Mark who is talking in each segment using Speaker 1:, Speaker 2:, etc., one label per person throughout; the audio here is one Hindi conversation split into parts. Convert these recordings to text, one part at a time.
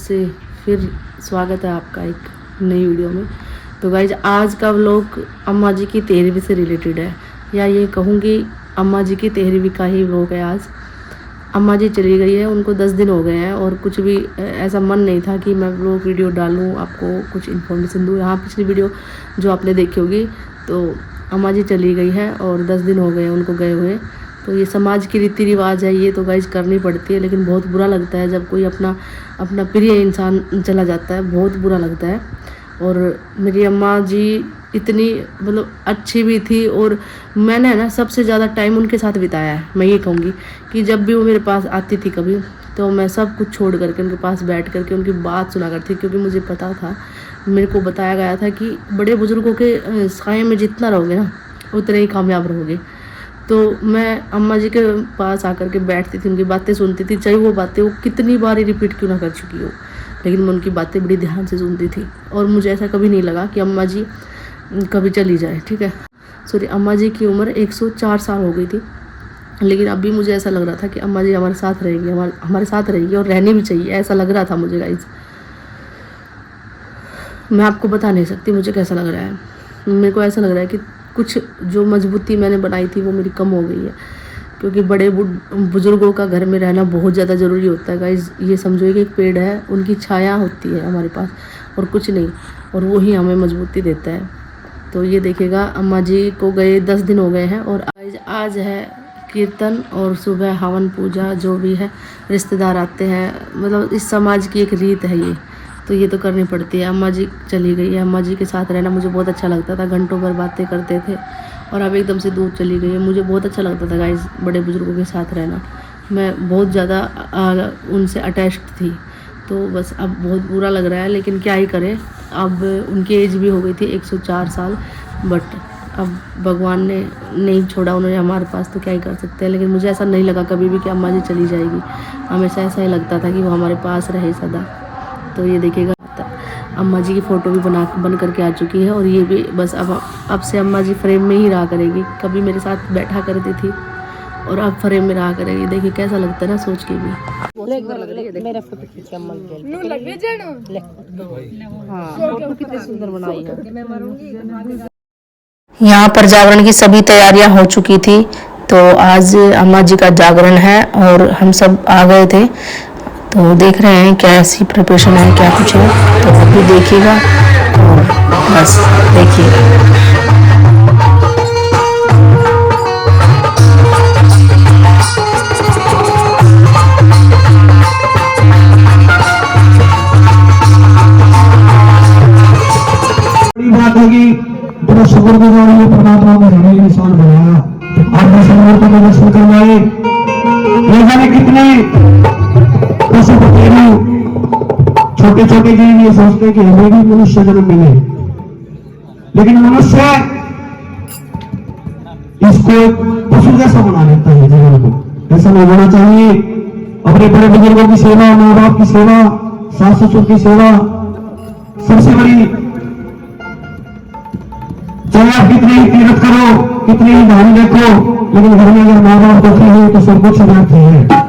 Speaker 1: से फिर स्वागत है आपका एक नई वीडियो में। तो गाइज आज का व्लॉग अम्मा जी की 13वीं से रिलेटेड है, या ये कहूँगी अम्मा जी की 13वीं का ही व्लॉग है। आज अम्मा जी चली गई है, उनको 10 दिन हो गए हैं और कुछ भी ऐसा मन नहीं था कि मैं व्लॉग वीडियो डालूँ, आपको कुछ इन्फॉर्मेशन दूँ। यहाँ पिछली वीडियो जो आपने देखी होगी, तो अम्मा जी चली गई है और 10 दिन हो गए हैं उनको गए हुए। तो ये समाज की रीति रिवाज है, ये तो गाइज करनी पड़ती है, लेकिन बहुत बुरा लगता है जब कोई अपना प्रिय इंसान चला जाता है, बहुत बुरा लगता है। और मेरी अम्मा जी इतनी मतलब अच्छी भी थी, और मैंने ना सबसे ज़्यादा टाइम उनके साथ बिताया है। मैं ये कहूँगी कि जब भी वो मेरे पास आती थी कभी, तो मैं सब कुछ छोड़ करके उनके पास बैठ करके उनकी बात सुना करती, क्योंकि मुझे पता था, मेरे को बताया गया था कि बड़े बुजुर्गों के साए में जितना रहोगे ना उतने ही कामयाब रहोगे। तो मैं अम्मा जी के पास आकर के बैठती थी, उनकी बातें सुनती थी, चाहे वो बातें वो कितनी बार रिपीट क्यों ना कर चुकी हो, लेकिन मैं उनकी बातें बड़ी ध्यान से सुनती थी। और मुझे ऐसा कभी नहीं लगा कि अम्मा जी कभी चली जाए, ठीक है। सॉरी, अम्मा जी की उम्र 104 साल हो गई थी, लेकिन अभी मुझे ऐसा लग रहा था कि अम्मा जी हमारे साथ रहेगी, हमारे साथ रहेगी, और रहनी भी चाहिए, ऐसा लग रहा था मुझे गाइज। मैं आपको बता नहीं सकती मुझे कैसा लग रहा है। मेरे को ऐसा लग रहा है कि कुछ जो मजबूती मैंने बनाई थी वो मेरी कम हो गई है, क्योंकि बड़े बुजुर्गों का घर में रहना बहुत ज़्यादा ज़रूरी होता है गाइज। ये समझो कि एक पेड़ है, उनकी छाया होती है हमारे पास और कुछ नहीं, और वो ही हमें मजबूती देता है। तो ये देखिएगा, अम्मा जी को गए 10 दिन हो गए हैं, और आज है कीर्तन और सुबह हवन पूजा, जो भी है रिश्तेदार आते हैं, मतलब इस समाज की एक रीत है ये, तो ये तो करनी पड़ती है। अम्मा जी चली गई है, अम्मा जी के साथ रहना मुझे बहुत अच्छा लगता था, घंटों भर बातें करते थे, और अब एकदम से दूर चली गई है। मुझे बहुत अच्छा लगता था गाइस बड़े बुजुर्गों के साथ रहना, मैं बहुत ज़्यादा उनसे अटैच्ड थी। तो बस अब बहुत बुरा लग रहा है, लेकिन क्या ही करें, अब उनकी एज भी हो गई थी 104 साल, बट अब भगवान ने नहीं छोड़ा उन्होंने हमारे पास, तो क्या ही कर सकते हैं। लेकिन मुझे ऐसा नहीं लगा कभी भी कि अम्मा जी चली जाएगी, हमेशा ऐसा ही लगता था कि वो हमारे पास रहे सदा। तो ये देखिएगा, अम्मा जी की फ़ोटो भी बन करके आ चुकी है, और ये भी बस अब से अम्मा जी फ्रेम में ही रहा करेगी। कभी मेरे साथ बैठा करती थी और अब फ्रेम में रहा करेगी। देखिए कैसा लगता है ना सोच के भी। मेरा फोटो खींच के अम्मा हाँ, फोटो कितनी सुंदर बनाई है। यहाँ पर जागरण की सभी तैयारियां हो चुकी थी, तो आज अम्मा जी का जागरण है और हम सब आ गए थे। तो देख रहे हैं क्या ऐसी प्रिपरेशन है, क्या कुछ है, तो आप भी देखिएगा और बस देखिए।
Speaker 2: बात होगी बड़ा शुक्रगुजार हूँ परमात्मा ने हमें इंसान बनाया, आप दर्शन मूर्ति में दर्शन करवाए। ये जाने कितने पशु पक्षी छोटे छोटे जीव ये सोचते हैं कि हमें भी मनुष्य जन्म मिले, लेकिन मनुष्य इसको पशु जैसा बना लेता है जीवन को। ऐसा नहीं होना चाहिए। अपने बड़े बुजुर्गों की सेवा, माँ बाप की सेवा, सास ससुर की सेवा सबसे बड़ी। चाहे आप कितने ही तीर्थ करो, कितने ही धाम देखो, लेकिन घर में अगर माँ बाप दुखी है तो सब कुछ व्यर्थ है।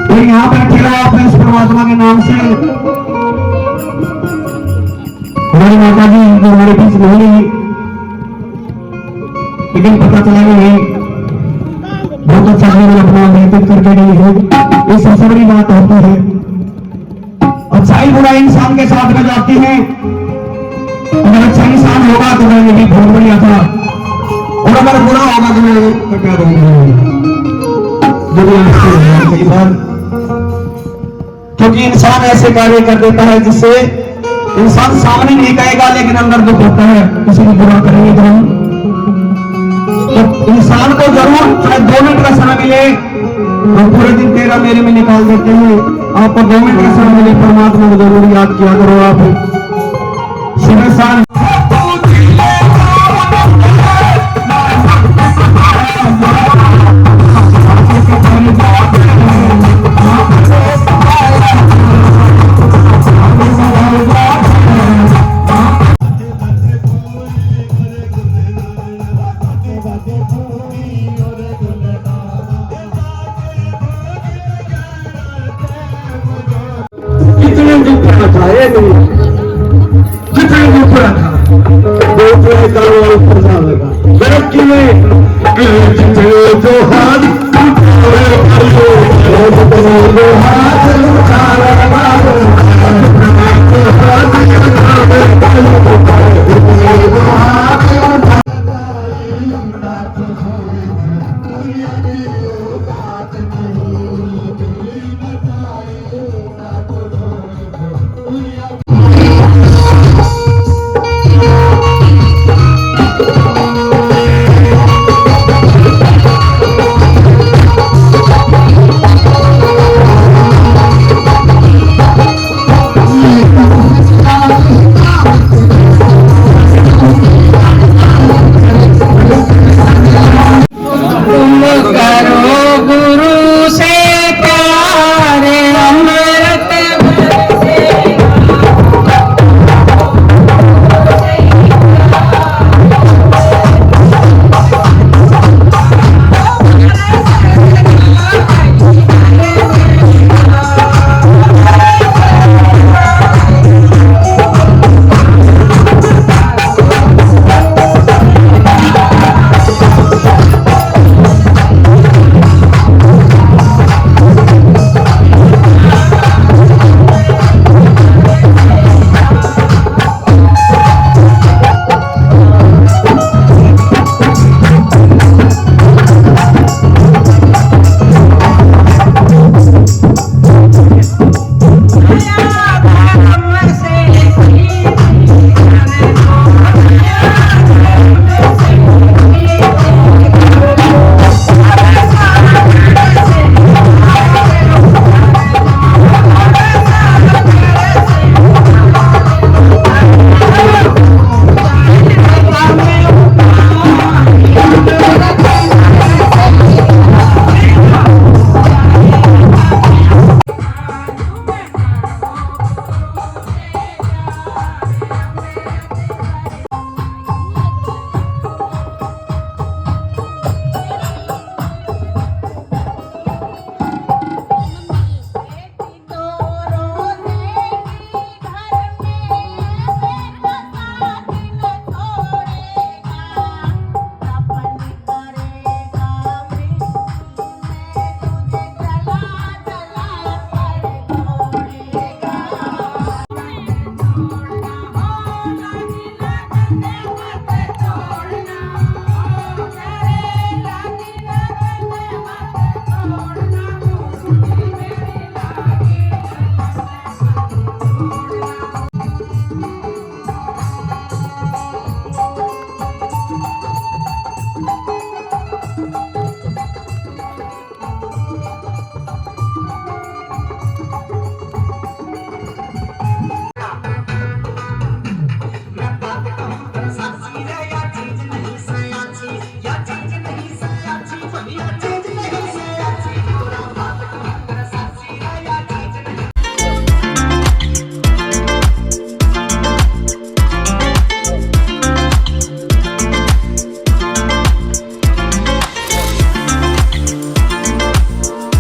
Speaker 2: तो यहाँ बैठे रहो आप इस परमात्मा के नाम से। हमारी माता जी जो हमारे बीच नहीं, लेकिन पता चला कि नहीं, बहुत अच्छा जीवन अपना व्यतीत करके गई है। ये सबसे बड़ी बात होती है। अच्छाई बुराई इंसान के साथ में जाती है। अगर अच्छा इंसान होगा तो मैं यही बहुत बढ़िया था, और अगर बुरा होगा तो मैं क्या बोलूंगा, कई बार, क्योंकि इंसान ऐसे कार्य कर देता है जिससे इंसान सामने नहीं कहेगा लेकिन अंदर दुख होता है। किसी को बुरा करेंगे तो हम, तो इंसान को जरूर चाहे 2 मिनट का समय मिले, और पूरे दिन तेरा मेरे में निकाल देते हैं, आपको 2 मिनट का समय मिले, परमात्मा को जरूर याद किया करो। आप सुबह शाम नहीं, जितने भी ऊपर था दूसरे गाँव ऊपर जाएगा तरक्की में जितने जो हाथ उठाए जो हाथ उठाए